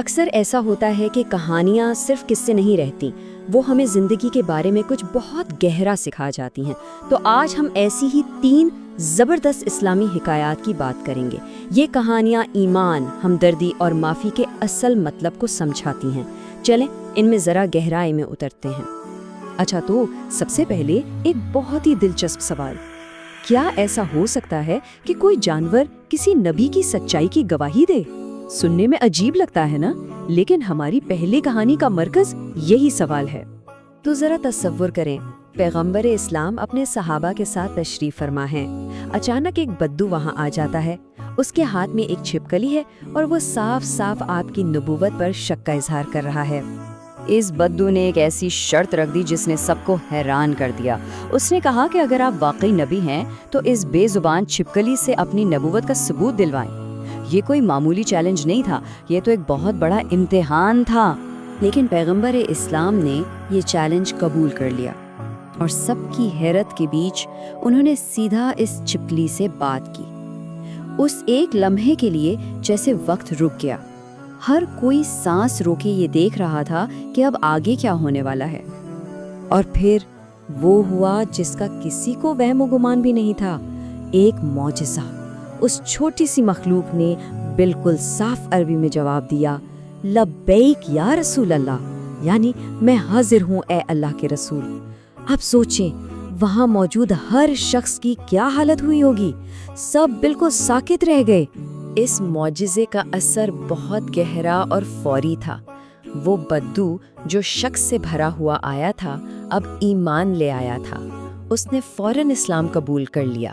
اکثر ایسا ہوتا ہے کہ کہانیاں صرف قصے نہیں رہتی، وہ ہمیں زندگی کے بارے میں کچھ بہت گہرا سکھا جاتی ہیں۔ تو آج ہم ایسی ہی 3 زبردست اسلامی حکایات کی بات کریں گے۔ یہ کہانیاں ایمان، ہمدردی اور معافی کے اصل مطلب کو سمجھاتی ہیں۔ چلیں ان میں ذرا گہرائی میں اترتے ہیں۔ اچھا، تو سب سے پہلے ایک بہت ہی دلچسپ سوال، کیا ایسا ہو سکتا ہے کہ کوئی جانور کسی نبی کی سچائی کی گواہی دے؟ سننے میں عجیب لگتا ہے نا، لیکن ہماری پہلی کہانی کا مرکز یہی سوال ہے۔ تو ذرا تصور کریں، پیغمبر اسلام اپنے صحابہ کے ساتھ تشریف فرما ہیں۔ اچانک ایک بدو وہاں آ جاتا ہے، اس کے ہاتھ میں ایک چھپکلی ہے اور وہ صاف صاف آپ کی نبوت پر شک کا اظہار کر رہا ہے۔ اس بدو نے ایک ایسی شرط رکھ دی جس نے سب کو حیران کر دیا۔ اس نے کہا کہ اگر آپ واقعی نبی ہیں تو اس بے زبان چھپکلی سے اپنی نبوت کا ثبوت دلوائیں۔ یہ کوئی معمولی چیلنج نہیں تھا، یہ تو ایک بہت بڑا امتحان تھا۔ لیکن پیغمبر اسلام نے یہ چیلنج قبول کر لیا، اور سب کی حیرت کے بیچ انہوں نے سیدھا اس چھپکلی سے بات کی۔ اس ایک لمحے کے لیے جیسے وقت رک گیا، ہر کوئی سانس روکے یہ دیکھ رہا تھا کہ اب آگے کیا ہونے والا ہے۔ اور پھر وہ ہوا جس کا کسی کو وہم و گمان بھی نہیں تھا، ایک معجزہ۔ اس چھوٹی سی مخلوق نے بالکل صاف عربی میں جواب دیا، لبیک یا رسول اللہ، یعنی میں حاضر ہوں اے اللہ کے رسول۔ اب سوچیں وہاں موجود ہر شخص کی کیا حالت ہوئی ہوگی، سب بالکل ساکت رہ گئے۔ اس معجزے کا اثر بہت گہرا اور فوری تھا۔ وہ بدو جو شک سے بھرا ہوا آیا تھا اب ایمان لے آیا تھا، اس نے فوراً اسلام قبول کر لیا۔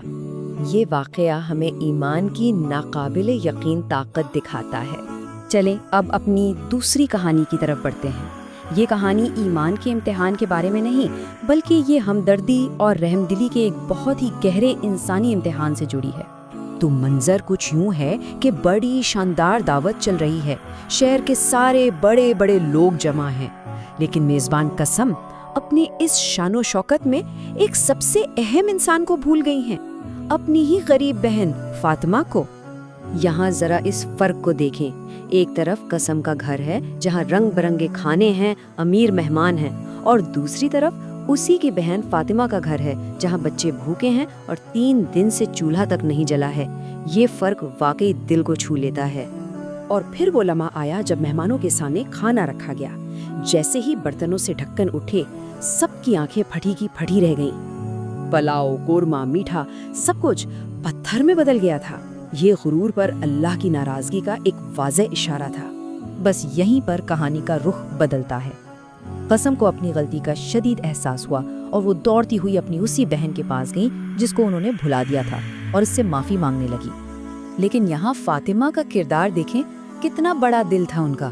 یہ واقعہ ہمیں ایمان کی ناقابل یقین طاقت دکھاتا ہے۔ چلیں اب اپنی دوسری کہانی کی طرف بڑھتے ہیں۔ یہ کہانی ایمان کے امتحان کے بارے میں نہیں، بلکہ یہ ہمدردی اور رحم دلی کے ایک بہت ہی گہرے انسانی امتحان سے جڑی ہے۔ تو منظر کچھ یوں ہے کہ بڑی شاندار دعوت چل رہی ہے، شہر کے سارے بڑے بڑے لوگ جمع ہیں، لیکن میزبان قسم اپنی اس شان و شوکت میں ایک سب سے اہم انسان کو بھول گئی ہیں، اپنی ہی غریب بہن فاطمہ کو۔ یہاں ذرا اس فرق کو دیکھیں، ایک طرف قسم کا گھر ہے جہاں رنگ برنگے کھانے ہیں، امیر مہمان ہیں، اور دوسری طرف اسی کی بہن فاطمہ کا گھر ہے جہاں بچے بھوکے ہیں اور 3 دن سے چولہا تک نہیں جلا ہے۔ یہ فرق واقعی دل کو چھو لیتا ہے۔ اور پھر وہ لمحہ آیا جب مہمانوں کے سامنے کھانا رکھا گیا۔ جیسے ہی برتنوں سے ڈھکن اٹھے، سب کی آنکھیں پھٹی کی پھٹی رہ گئیں۔ پلاؤ، قورمہ، میٹھا، سب کچھ پتھر میں بدل گیا تھا۔ یہ غرور پر اللہ کی ناراضگی کا ایک واضح اشارہ تھا۔ بس یہیں پر کہانی کا رخ بدلتا ہے۔ قسم کو اپنی غلطی کا شدید احساس ہوا اور وہ دوڑتی ہوئی اپنی اسی بہن کے پاس گئی جس کو انہوں نے بھلا دیا تھا، اور اس سے معافی مانگنے لگی۔ لیکن یہاں فاطمہ کا کردار دیکھیں، کتنا بڑا دل تھا ان کا۔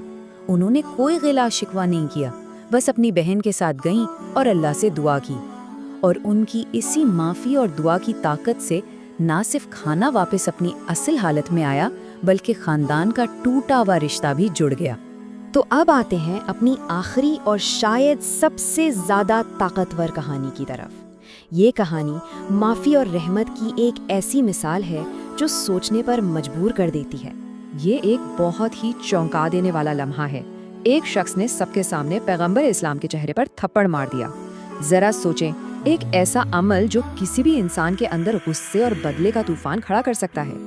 انہوں نے کوئی غلا شکوہ نہیں کیا، بس اپنی بہن کے ساتھ گئیں اور اللہ سے دعا کی، اور ان کی اسی معافی اور دعا کی طاقت سے نہ صرف کھانا واپس اپنی اصل حالت میں آیا، بلکہ خاندان کا ٹوٹا ہوا رشتہ بھی جڑ گیا۔ تو اب آتے ہیں اپنی آخری اور شاید سب سے زیادہ طاقتور کہانی کی طرف۔ یہ کہانی معافی اور رحمت کی ایک ایسی مثال ہے جو سوچنے پر مجبور کر دیتی ہے۔ یہ ایک بہت ہی چونکا دینے والا لمحہ ہے۔ ایک شخص نے سب کے سامنے پیغمبر اسلام کے چہرے پر تھپڑ مار دیا۔ ذرا سوچیں، ایک ایسا عمل جو کسی بھی انسان کے اندر غصے اور بدلے کا طوفان کھڑا کر سکتا ہے۔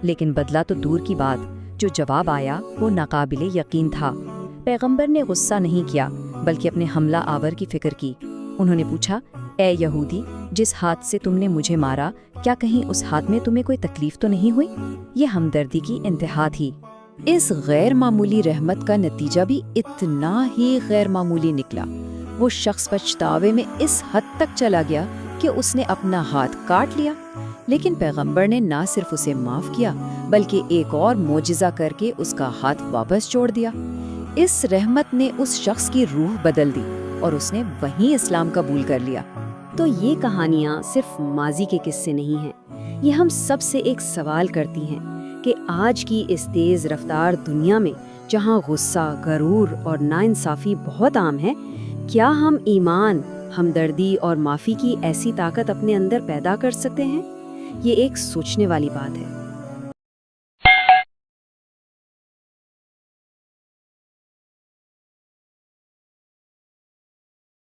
لیکن بدلہ تو دور کی بات، جو جواب آیا وہ ناقابل یقین تھا۔ پیغمبر نے غصہ نہیں کیا، بلکہ اپنے حملہ آور کی فکر کی۔ انہوں نے پوچھا، اے یہودی، جس ہاتھ سے تم نے مجھے مارا، کیا کہیں اس ہاتھ میں تمہیں کوئی تکلیف تو نہیں ہوئی؟ یہ ہمدردی کی انتہا تھی۔ اس غیر معمولی رحمت کا نتیجہ بھی اتنا ہی غیر معمولی نکلا۔ وہ شخص پچھتاوے میں اس حد تک چلا گیا کہ اس نے اپنا ہاتھ کاٹ لیا۔ لیکن پیغمبر نے نہ صرف اسے معاف کیا، بلکہ ایک اور معجزہ کر کے اس کا ہاتھ واپس چھوڑ دیا۔ اس رحمت نے اس شخص کی روح بدل دی اور اس نے وہیں اسلام قبول کر لیا۔ تو یہ کہانیاں صرف ماضی کے قصے نہیں ہیں، یہ ہم سب سے ایک سوال کرتی ہیں کہ آج کی اس تیز رفتار دنیا میں جہاں غصہ، غرور اور ناانصافی بہت عام ہے، کیا ہم ایمان، ہمدردی اور معافی کی ایسی طاقت اپنے اندر پیدا کر سکتے ہیں؟ یہ ایک سوچنے والی بات ہے۔